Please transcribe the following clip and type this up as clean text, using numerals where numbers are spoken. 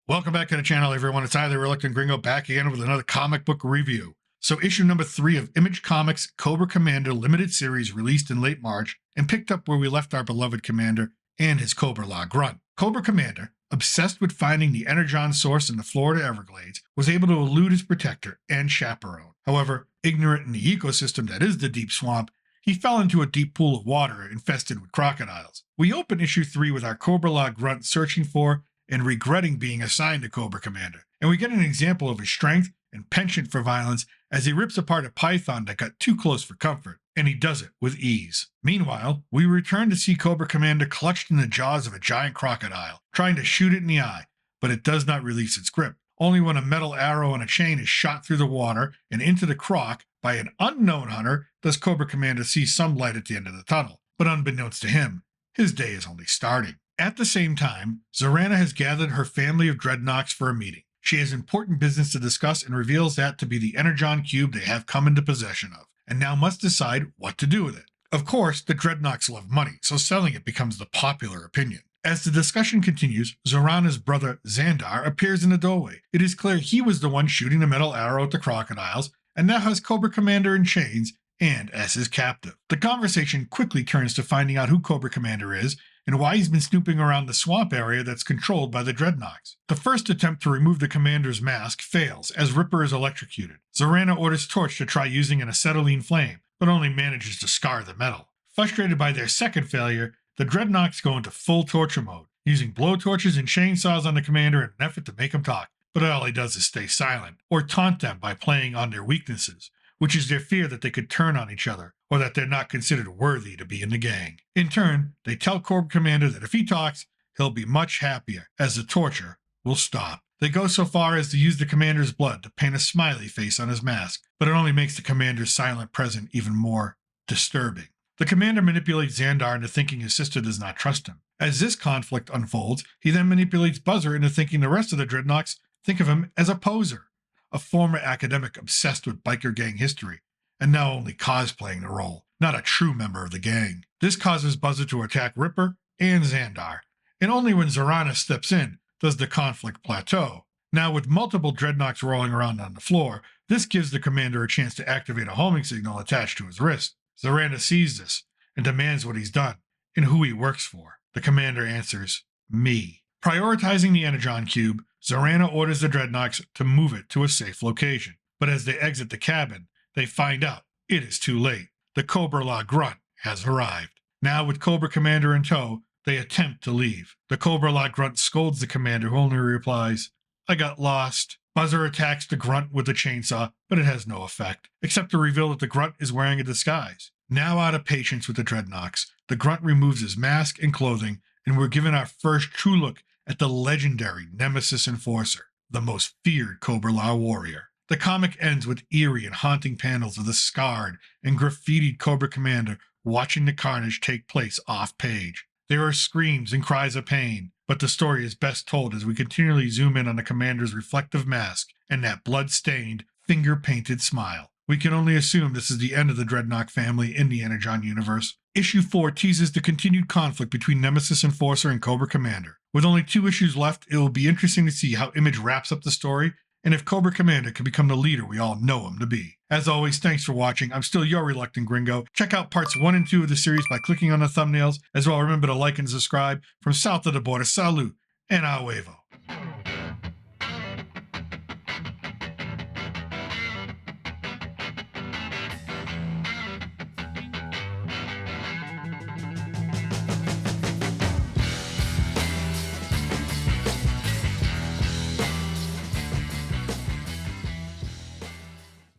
Welcome back to the channel, everyone. It's I, the Reluctant Gringo, back again with another comic book review. So issue number 3 of Image Comics' Cobra Commander limited series released in late March and picked up where we left our beloved commander and his Cobra Law grunt. Cobra Commander, obsessed with finding the energon source in the Florida Everglades, was able to elude his protector and chaperone. However, ignorant in the ecosystem that is the deep swamp, he fell into a deep pool of water infested with crocodiles. We open issue 3 with our Cobra Law grunt searching for and regretting being assigned to Cobra Commander, and we get an example of his strength and penchant for violence as he rips apart a python that got too close for comfort, and he does it with ease. Meanwhile, we return to see Cobra Commander clutched in the jaws of a giant crocodile, trying to shoot it in the eye, but it does not release its grip. Only when a metal arrow and a chain is shot through the water and into the croc by an unknown hunter does Cobra Commander see some light at the end of the tunnel. But unbeknownst to him, his day is only starting. At the same time, Zarana has gathered her family of Dreadnocks for a meeting. She has important business to discuss and reveals that to be the Energon Cube they have come into possession of, and now must decide what to do with it. Of course, the Dreadnouks love money, so selling it becomes the popular opinion. As the discussion continues, Zarana's brother Xandar appears in the doorway. It is clear he was the one shooting the metal arrow at the crocodiles, and now has Cobra Commander in chains and as his captive. The conversation quickly turns to finding out who Cobra Commander is and why he's been snooping around the swamp area that's controlled by the Dreadnouks. The first attempt to remove the commander's mask fails as Ripper is electrocuted. Zarana orders Torch to try using an acetylene flame, but only manages to scar the metal. Frustrated by their second failure, the Dreadnouks go into full torture mode, using blowtorches and chainsaws on the commander in an effort to make him talk, but all he does is stay silent, or taunt them by playing on their weaknesses, which is their fear that they could turn on each other, or that they're not considered worthy to be in the gang. In turn, they tell Cobra Commander that if he talks, he'll be much happier, as the torture will stop. They go so far as to use the commander's blood to paint a smiley face on his mask, but it only makes the commander's silent presence even more disturbing. The commander manipulates Xandar into thinking his sister does not trust him. As this conflict unfolds, he then manipulates Buzzer into thinking the rest of the Dreadnouks think of him as a poser, a former academic obsessed with biker gang history, and now only cosplaying the role, not a true member of the gang. This causes Buzzer to attack Ripper and Xandar, and only when Zarana steps in does the conflict plateau. Now with multiple Dreadnouks rolling around on the floor, this gives the commander a chance to activate a homing signal attached to his wrist. Zarana sees this and demands what he's done and who he works for. The commander answers, me. Prioritizing the Energon Cube, Zarana orders the Dreadnouks to move it to a safe location, but as they exit the cabin, they find out it is too late. The Cobra Law grunt has arrived. Now with Cobra Commander in tow, they attempt to leave. The Cobra Law grunt scolds the commander, who only replies, I got lost. Buzzer attacks the grunt with the chainsaw, but it has no effect, except to reveal that the grunt is wearing a disguise. Now out of patience with the Dreadnouks, the grunt removes his mask and clothing, and we're given our first true look at the legendary Nemesis Enforcer, the most feared Cobra Law warrior. The comic ends with eerie and haunting panels of the scarred and graffitied Cobra Commander watching the carnage take place off-page. There are screams and cries of pain, but the story is best told as we continually zoom in on the commander's reflective mask and that blood-stained, finger-painted smile. We can only assume this is the end of the Dreadnought family in the Energon universe. Issue 4 teases the continued conflict between Nemesis Enforcer and Cobra Commander. With only 2 issues left, it will be interesting to see how Image wraps up the story and if Cobra Commander can become the leader we all know him to be. As always, thanks for watching. I'm still your Reluctant Gringo. Check out parts 1 and 2 of the series by clicking on the thumbnails. As well, remember to like and subscribe. From south of the border, salute and a huevo.